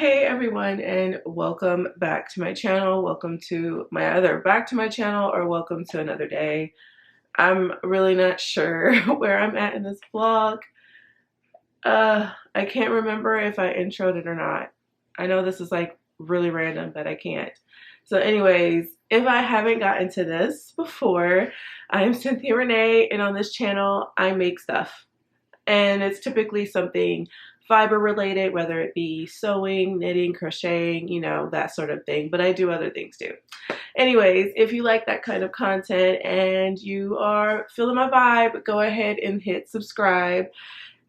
Hey everyone, and welcome back to my channel. Welcome to my either back to my channel or welcome to another day. I'm really not sure where I'm at in this vlog. I can't remember if I introed it or not. I know this is like really random, but I can't. So anyways, if I haven't gotten to this before, I am Cynthia Renee, and on this channel I make stuff. And it's typically something fiber related, whether it be sewing, knitting, crocheting, you know, that sort of thing. But I do other things too. Anyways, if you like that kind of content and you are feeling my vibe, go ahead and hit subscribe.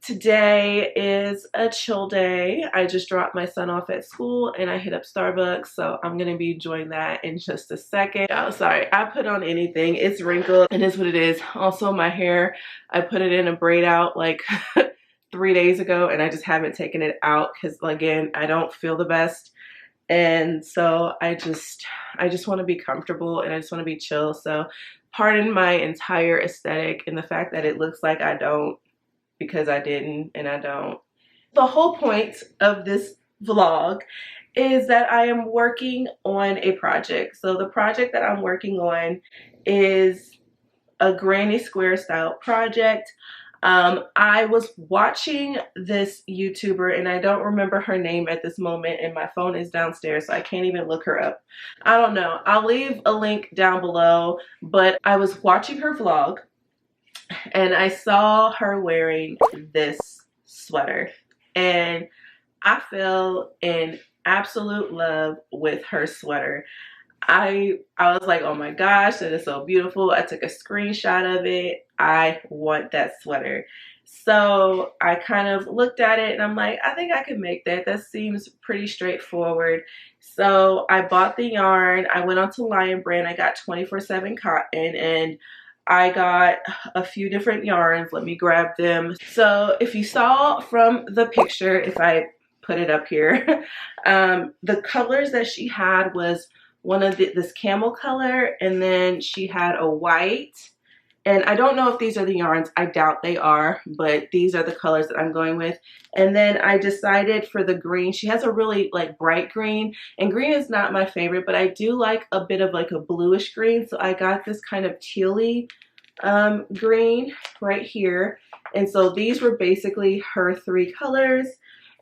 Today is a chill day. I just dropped my son off at school and I hit up Starbucks, so I'm gonna be enjoying that in just a second. Oh, sorry, I put on anything. It's wrinkled and it's what it is. Also, my hair, I put it in a braid out like 3 days ago and I just haven't taken it out because, again, I don't feel the best. And so I just want to be comfortable and I just want to be chill. So pardon my entire aesthetic and the fact that it looks like I don't, because I didn't and I don't. The whole point of this vlog is that I am working on a project. So the project that I'm working on is a granny square style project. I was watching this YouTuber and I don't remember her name at this moment and my phone is downstairs so I can't even look her up. I don't know. I'll leave a link down below, but I was watching her vlog and I saw her wearing this sweater and I fell in absolute love with her sweater. I was like, oh my gosh, that is so beautiful. I took a screenshot of it. I want that sweater. So I kind of looked at it and I'm like, I think I could make that. That seems pretty straightforward. So I bought the yarn. I went onto Lion Brand. I got 24/7 cotton and I got a few different yarns. Let me grab them. So if you saw from the picture, if I put it up here, the colors that she had was one of this camel color, and then she had a white, and I don't know if these are the yarns. I doubt they are, but these are the colors that I'm going with. And then I decided for the green, she has a really like bright green, and green is not my favorite, but I do like a bit of like a bluish green, so I got this kind of tealy green right here. And so these were basically her three colors.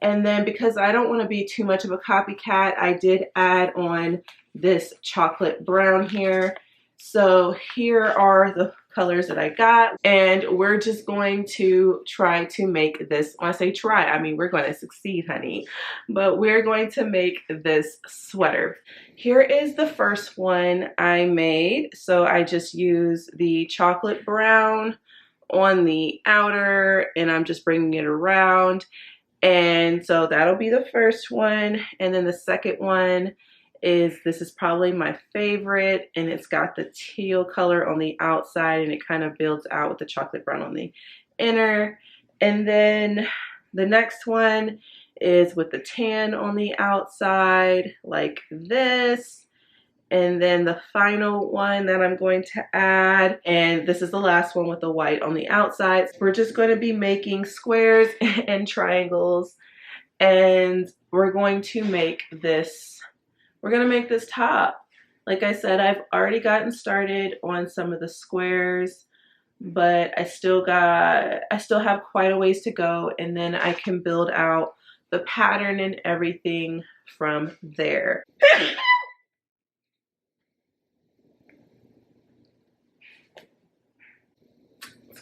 And then because I don't want to be too much of a copycat, I did add on this chocolate brown here. So here are the colors that I got, and we're just going to try to make this. When I say try, I mean we're going to succeed, honey, but we're going to make this sweater. Here is the first one I made. So I just use the chocolate brown on the outer and I'm just bringing it around. And so that'll be the first one. And then the second one is, this is probably my favorite, and it's got the teal color on the outside and it kind of builds out with the chocolate brown on the inner. And then the next one is with the tan on the outside like this. And then the final one that I'm going to add, and this is the last one with the white on the outside. We're just going to be making squares and triangles, and we're going to make this top. Like I said, I've already gotten started on some of the squares, but I still have quite a ways to go, and then I can build out the pattern and everything from there.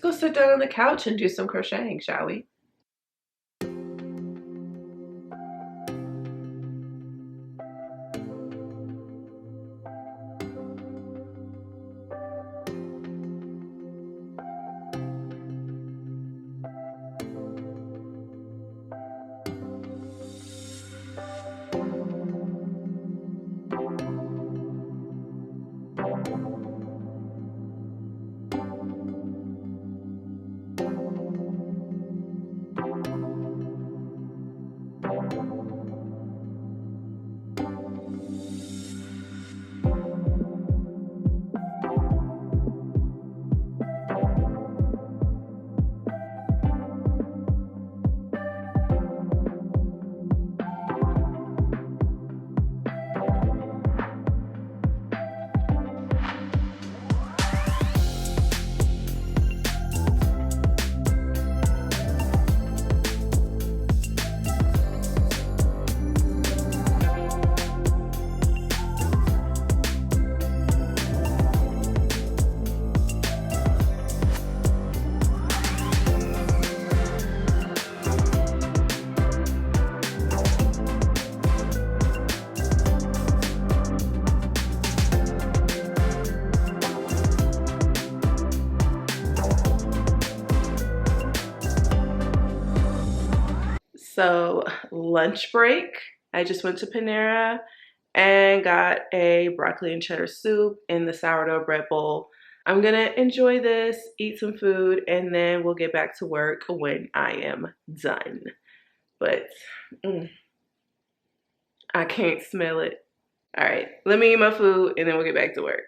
Let's go sit down on the couch and do some crocheting, shall we? So lunch break, I just went to Panera and got a broccoli and cheddar soup in the sourdough bread bowl. I'm gonna enjoy this, eat some food, and then we'll get back to work when I am done. But I can't smell it. All right, let me eat my food and then we'll get back to work.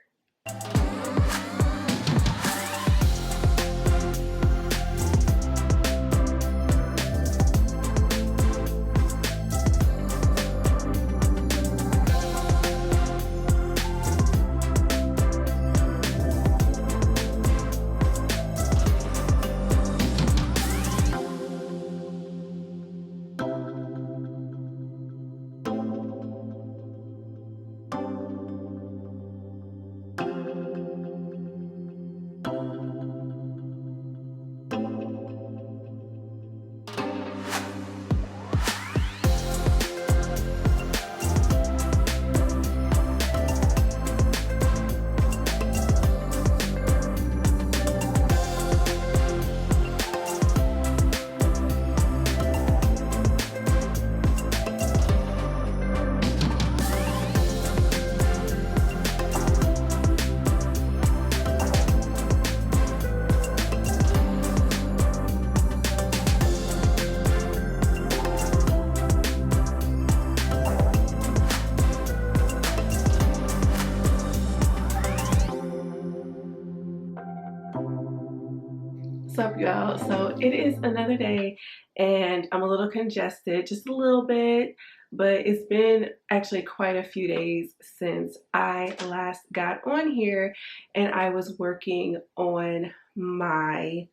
What's up, y'all? So it is another day and I'm a little congested, just a little bit, but it's been actually quite a few days since I last got on here and I was working on my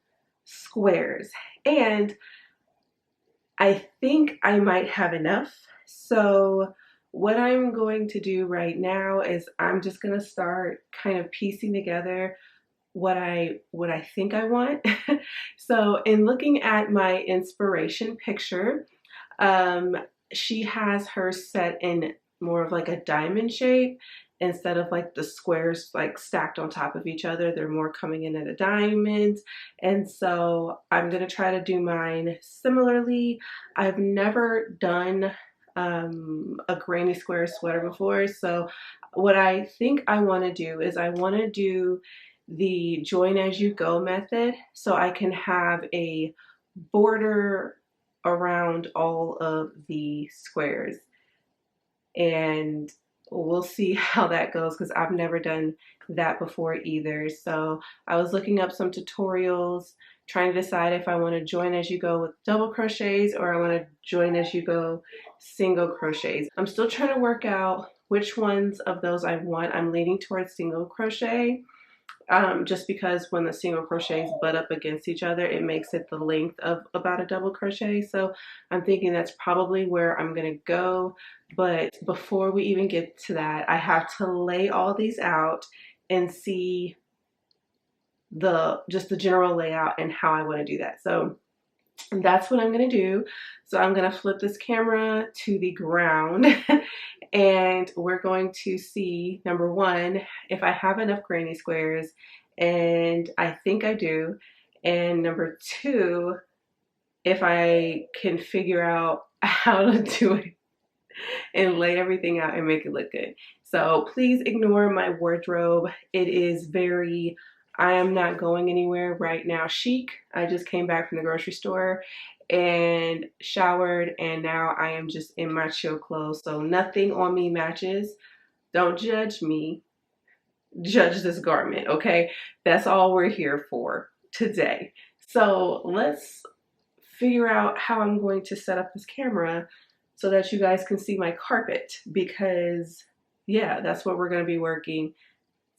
squares, and I think I might have enough. So what I'm going to do right now is I'm just going to start kind of piecing together what I think I want. So in looking at my inspiration picture, she has her set in more of like a diamond shape instead of like the squares like stacked on top of each other. They're more coming in at a diamond, and so I'm gonna try to do mine similarly. I've never done a granny square sweater before, so what I think I want to do is I want to do the join as you go method so I can have a border around all of the squares, and we'll see how that goes because I've never done that before either. So I was looking up some tutorials trying to decide if I want to join as you go with double crochets or I want to join as you go single crochets. I'm still trying to work out which ones of those I want. I'm leaning towards single crochet, just because when the single crochets butt up against each other, it makes it the length of about a double crochet. So I'm thinking that's probably where I'm gonna go. But before we even get to that, I have to lay all these out and see just the general layout and how I want to do that. So that's what I'm gonna do. So I'm gonna flip this camera to the ground and we're going to see, number one, if I have enough granny squares, and I think I do, and number two, if I can figure out how to do it and lay everything out and make it look good. So please ignore my wardrobe. It is very, I am not going anywhere right now chic. I just came back from the grocery store and showered, and now I am just in my chill clothes. So nothing on me matches. Don't judge me. Judge this garment, okay? That's all we're here for today. So let's figure out how I'm going to set up this camera so that you guys can see my carpet, because yeah, that's what we're going to be working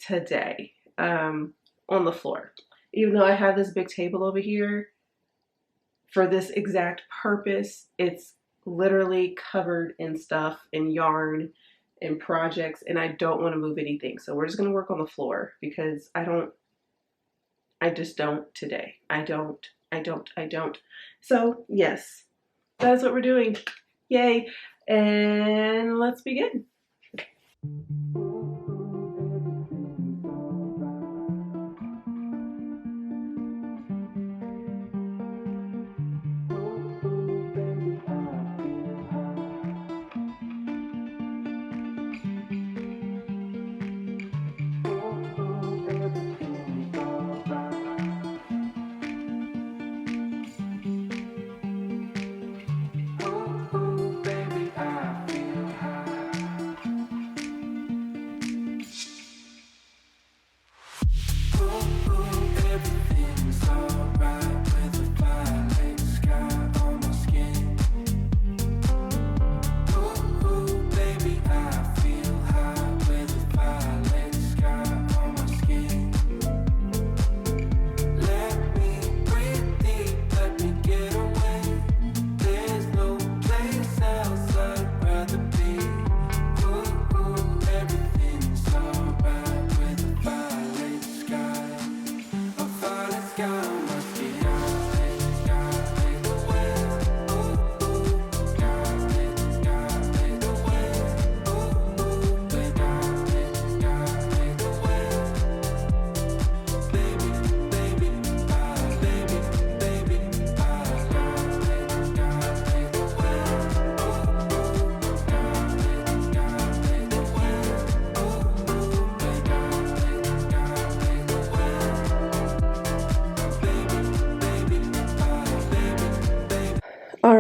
today, on the floor. Even though I have this big table over here for this exact purpose, it's literally covered in stuff and yarn and projects, and I don't want to move anything. So we're just going to work on the floor because I just don't today. I don't. So yes, that's what we're doing. Yay. And let's begin.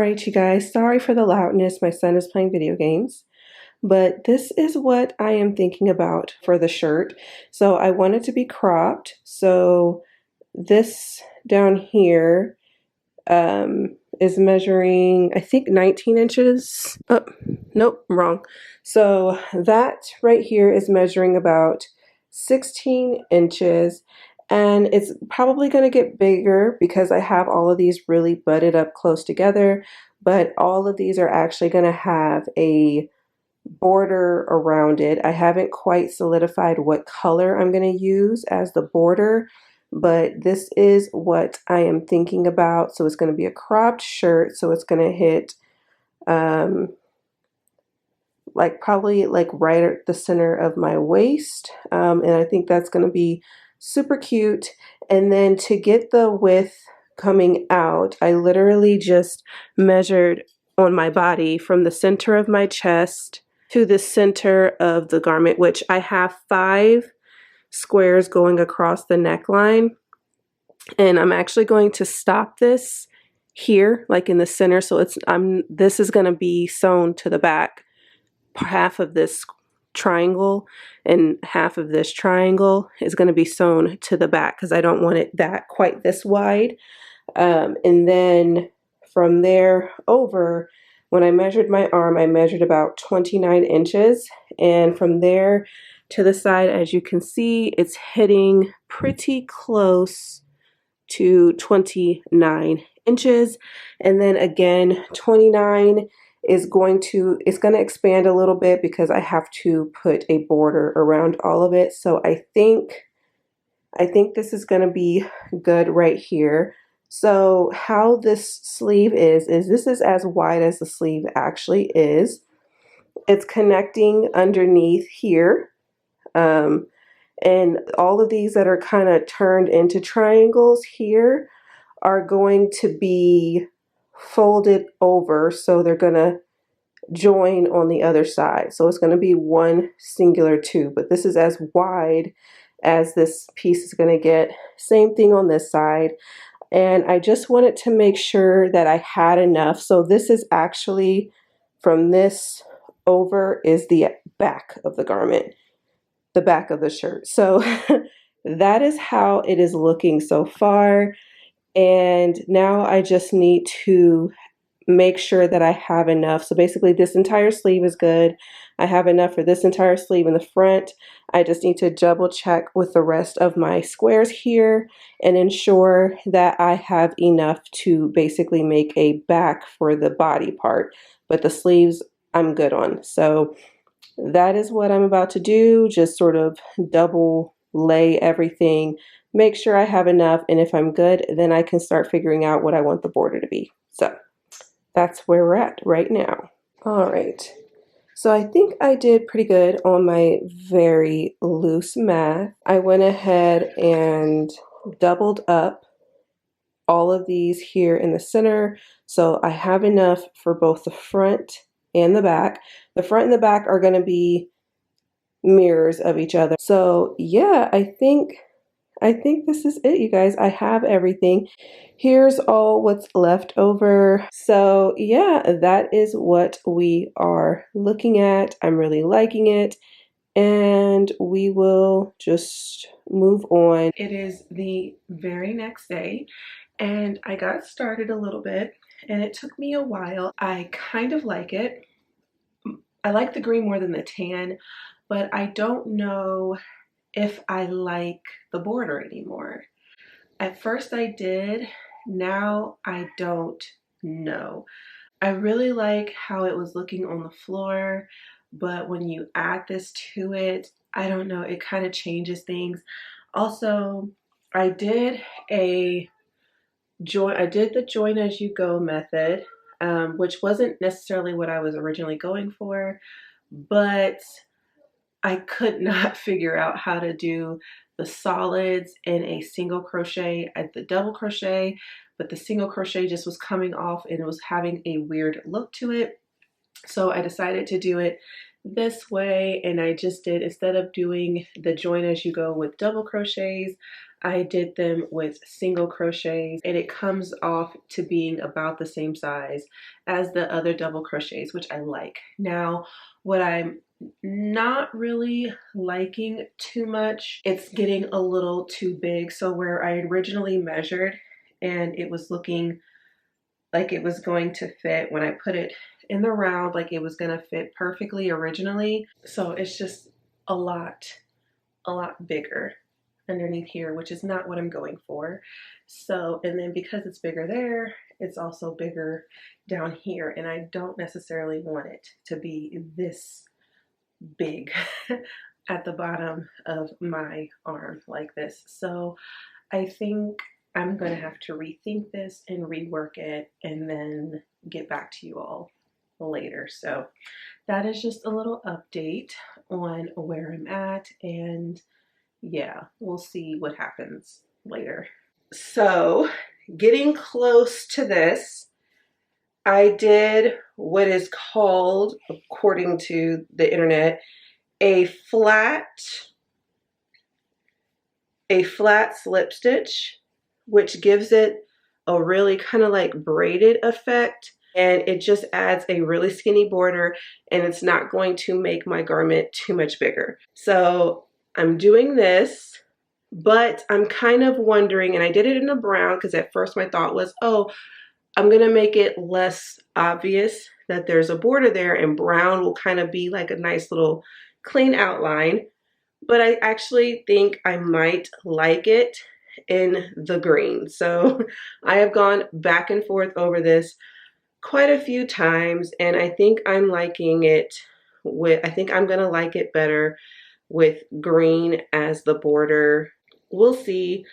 Alright, you guys, sorry for the loudness. My son is playing video games. But this is what I am thinking about for the shirt. So I want it to be cropped. So this down here is measuring, I think, 19 inches. Oh, nope, wrong. So that right here is measuring about 16 inches. And it's probably going to get bigger because I have all of these really butted up close together. But all of these are actually going to have a border around it. I haven't quite solidified what color I'm going to use as the border, but this is what I am thinking about. So it's going to be a cropped shirt. So it's going to hit like probably like right at the center of my waist. And I think that's going to be super cute. And then to get the width coming out, I literally just measured on my body from the center of my chest to the center of the garment, which I have 5 squares going across the neckline. And I'm actually going to stop this here, like in the center. So this is going to be sewn to the back. Half of this triangle and half of this triangle is going to be sewn to the back because I don't want it that quite this wide. And then from there over, when I measured my arm, I measured about 29 inches. And from there to the side, as you can see, it's hitting pretty close to 29 inches. And then again, 29 is going to expand a little bit because I have to put a border around all of it. So I think this is going to be good right here. So how this sleeve is this is as wide as the sleeve actually is. It's connecting underneath here. And all of these that are kind of turned into triangles here are going to be folded over. So they're going to join on the other side. So it's going to be one singular tube, but this is as wide as this piece is going to get. Same thing on this side. And I just wanted to make sure that I had enough. So this is actually from this over is the back of the garment, the back of the shirt. So that is how it is looking so far. And now I just need to make sure that I have enough. So basically this entire sleeve is good. I have enough for this entire sleeve in the front. I just need to double check with the rest of my squares here and ensure that I have enough to basically make a back for the body part. But the sleeves I'm good on. So that is what I'm about to do. Just sort of double lay everything, make sure I have enough. And if I'm good, then I can start figuring out what I want the border to be. So that's where we're at right now. All right. So I think I did pretty good on my very loose math. I went ahead and doubled up all of these here in the center. So I have enough for both the front and the back. The front and the back are going to be mirrors of each other. So yeah, I think this is it, you guys. I have everything. Here's all what's left over. So yeah, that is what we are looking at. I'm really liking it. And we will just move on. It is the very next day and I got started a little bit and it took me a while. I kind of like it. I like the green more than the tan, but I don't know if I like the border anymore. At first I did, now I don't know. I really like how it was looking on the floor, but when you add this to it, I don't know, it kind of changes things. Also, I did the join as you go method, which wasn't necessarily what I was originally going for, but I could not figure out how to do the solids in a single crochet at the double crochet, but the single crochet just was coming off and it was having a weird look to it. So I decided to do it this way, and I just did, instead of doing the join as you go with double crochets, I did them with single crochets, and it comes off to being about the same size as the other double crochets, which I like. Now, what I'm not really liking too much, it's getting a little too big. So where I originally measured and it was looking like it was going to fit when I put it in the round, like it was going to fit perfectly originally. So it's just a lot bigger underneath here, which is not what I'm going for. So, and then because it's bigger there, it's also bigger down here, and I don't necessarily want it to be this big at the bottom of my arm like this. So I think I'm going to have to rethink this and rework it and then get back to you all later. So that is just a little update on where I'm at, and yeah, we'll see what happens later. So getting close to this, I did what is called, according to the internet, a flat slip stitch, which gives it a really kind of like braided effect, and it just adds a really skinny border, and it's not going to make my garment too much bigger. So I'm doing this, but I'm kind of wondering, and I did it in a brown because at first my thought was, oh, I'm gonna make it less obvious that there's a border there, and brown will kind of be like a nice little clean outline. But I actually think I might like it in the green. So I have gone back and forth over this quite a few times, and I think I'm liking it with, I think I'm gonna like it better with green as the border. We'll see.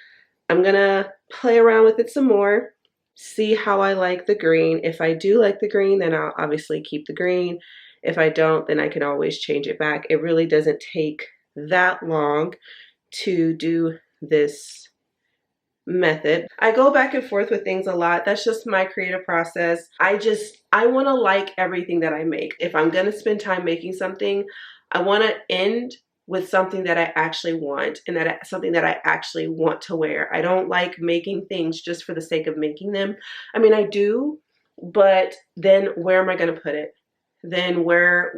I'm gonna play around with it some more, see how I like the green. If I do like the green, then I'll obviously keep the green. If I don't, then I can always change it back. It really doesn't take that long to do this method. I go back and forth with things a lot. That's just my creative process. I want to like everything that I make. If I'm going to spend time making something, I want to end with something that I actually want, and something that I actually want to wear. I don't like making things just for the sake of making them. I mean, I do, but then where am I going to put it? Then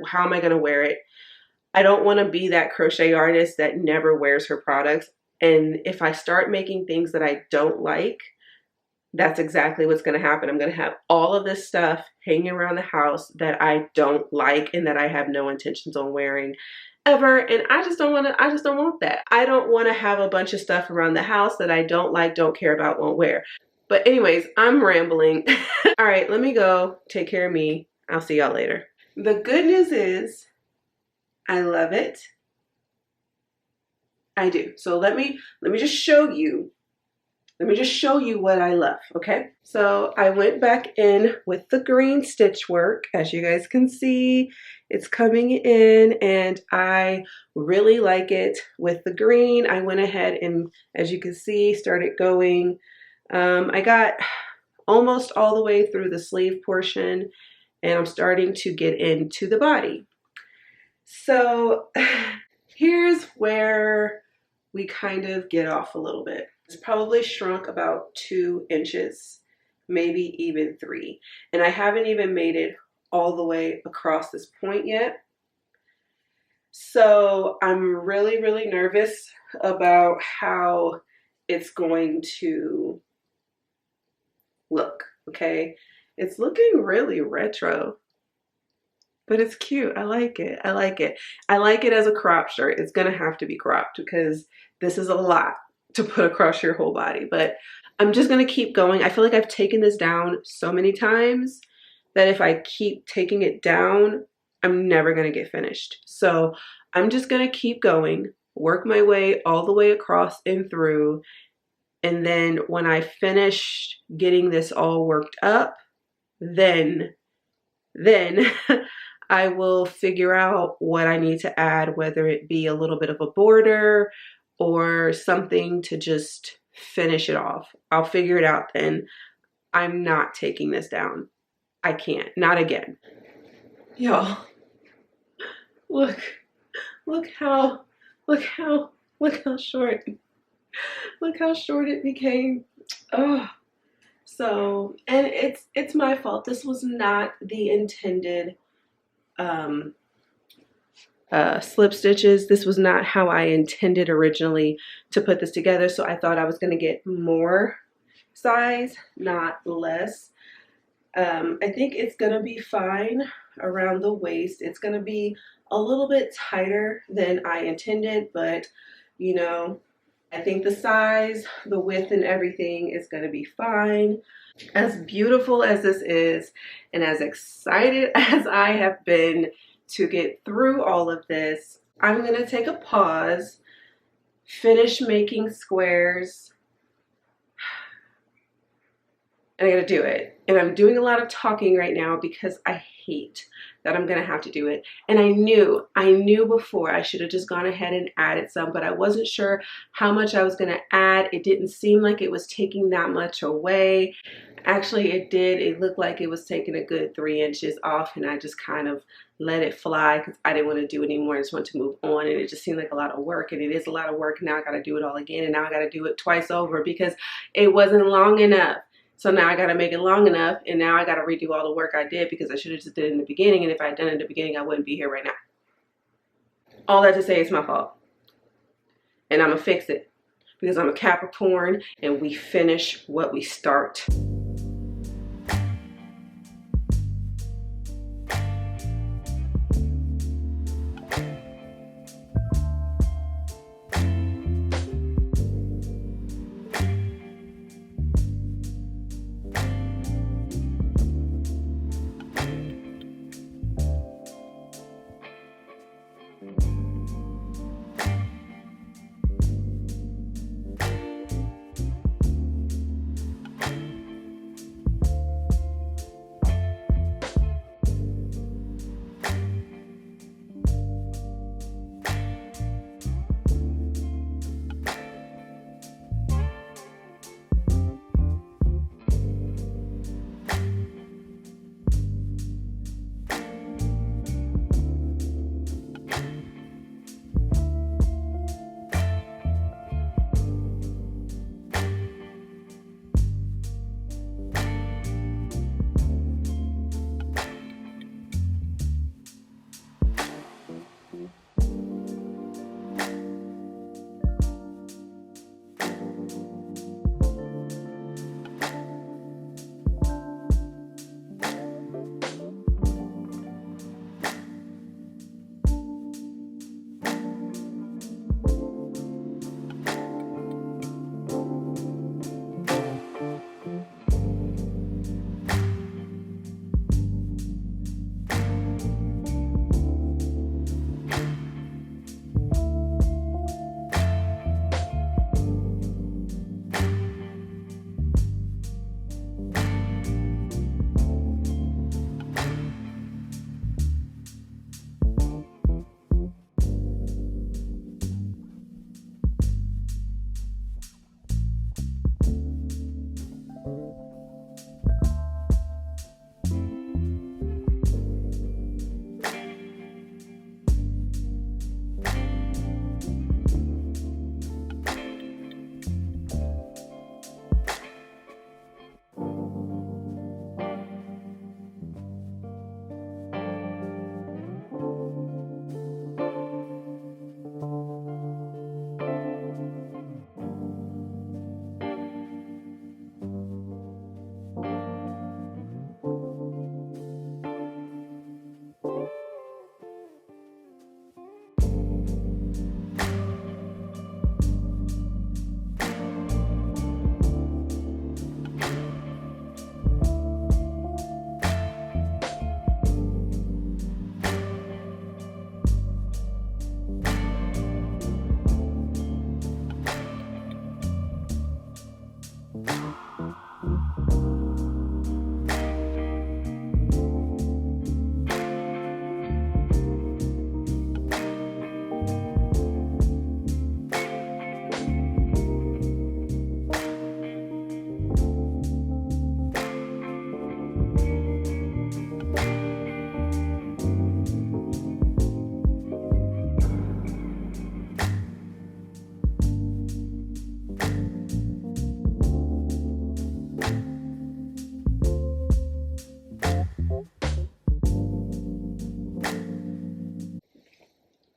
how am I going to wear it? I don't want to be that crochet artist that never wears her products. And if I start making things that I don't like, that's exactly what's going to happen. I'm going to have all of this stuff hanging around the house that I don't like and that I have no intentions on wearing ever. And I just don't want that. I don't want to have a bunch of stuff around the house that I don't like, don't care about, won't wear. But anyways, I'm rambling. All right, let me go take care of me. I'll see y'all later. The good news is I love it. I do. So let me just show you. Let me just show you what I love, okay? So I went back in with the green stitch work. As you guys can see, it's coming in, and I really like it with the green. I went ahead and, as you can see, started going. I got almost all the way through the sleeve portion, and I'm starting to get into the body. So here's where we kind of get off a little bit. It's probably shrunk about 2 inches, maybe even 3. And I haven't even made it all the way across this point yet. So I'm really, really nervous about how it's going to look, okay? It's looking really retro, but it's cute. I like it. I like it. I like it as a crop shirt. It's gonna have to be cropped because this is a lot to put across your whole body, but I'm just gonna keep going. I feel like I've taken this down so many times that if I keep taking it down, I'm never gonna get finished. So I'm just gonna keep going, work my way all the way across and through, and then when I finish getting this all worked up, then I will figure out what I need to add, whether it be a little bit of a border or something to just finish it off. I'll figure it out then. I'm not taking this down. I can't, not again. Y'all, Look, look how, look how, look how short, look how short it became. Oh, so, and it's my fault. This was not the intended slip stitches. This was not how I intended originally to put this together. So I thought I was going to get more size, not less. I think it's going to be fine around the waist. It's going to be a little bit tighter than I intended, but you know, I think the size, the width, and everything is going to be fine. As beautiful as this is, and as excited as I have been to get through all of this, I'm going to take a pause, finish making squares, and I gotta do it. And I'm doing a lot of talking right now because I hate that I'm gonna have to do it. And I knew before I should have just gone ahead and added some, but I wasn't sure how much I was gonna add. It didn't seem like it was taking that much away. Actually, it did. It looked like it was taking a good 3 inches off, and I just kind of let it fly because I didn't want to do it anymore. I just wanted to move on, and it just seemed like a lot of work, and it is a lot of work. Now I gotta do it all again, and now I gotta do it twice over because it wasn't long enough. So now I got to make it long enough, and now I got to redo all the work I did because I should have just did it in the beginning, and if I had done it in the beginning, I wouldn't be here right now. All that to say, it's my fault, and I'm going to fix it because I'm a Capricorn, and we finish what we start.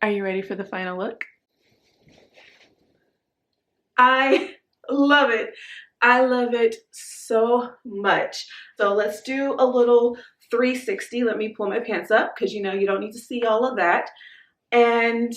Are you ready for the final look? I love it. I love it so much. So let's do a little 360. Let me pull my pants up because you know you don't need to see all of that. And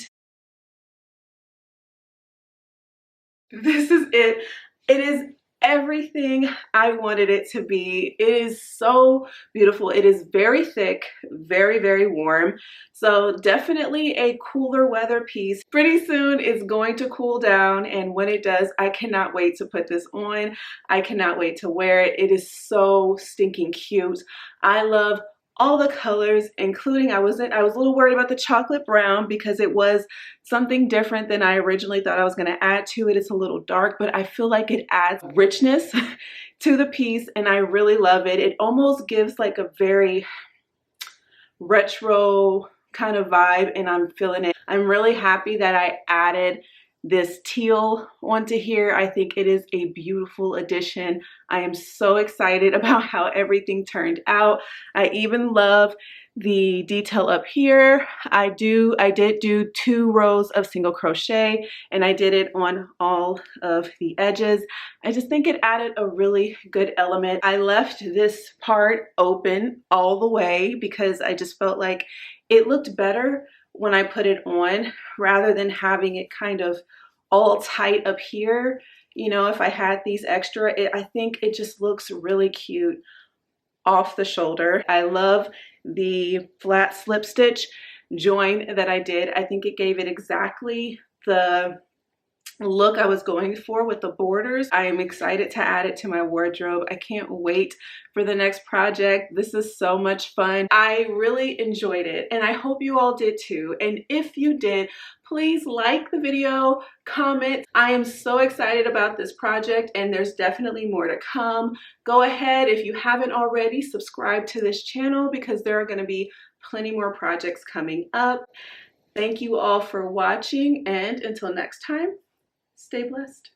this is it. It is everything I wanted it to be. It is so beautiful. It is very thick, very, very warm. So definitely a cooler weather piece. Pretty soon it's going to cool down, and when it does, I cannot wait to put this on. I cannot wait to wear it. It is so stinking cute. I love all the colors, including I was a little worried about the chocolate brown because it was something different than I originally thought I was going to add to it. It's a little dark, but I feel like it adds richness to the piece, and I really love it. It almost gives like a very retro kind of vibe, and I'm feeling it. I'm really happy that I added this teal onto here. I think it is a beautiful addition. I am so excited about how everything turned out. I even love the detail up here. I did do 2 rows of single crochet, and I did it on all of the edges. I just think it added a really good element. I left this part open all the way because I just felt like it looked better when I put it on rather than having it kind of all tight up here. You know, if I had these extra, I think it just looks really cute off the shoulder. I love the flat slip stitch join that I did. I think it gave it exactly the look I was going for with the borders. I am excited to add it to my wardrobe. I can't wait for the next project. This is so much fun. I really enjoyed it, and I hope you all did too. And if you did, please like the video, comment. I am so excited about this project, and there's definitely more to come. Go ahead, if you haven't already, subscribe to this channel because there are going to be plenty more projects coming up. Thank you all for watching, and until next time, stay blessed.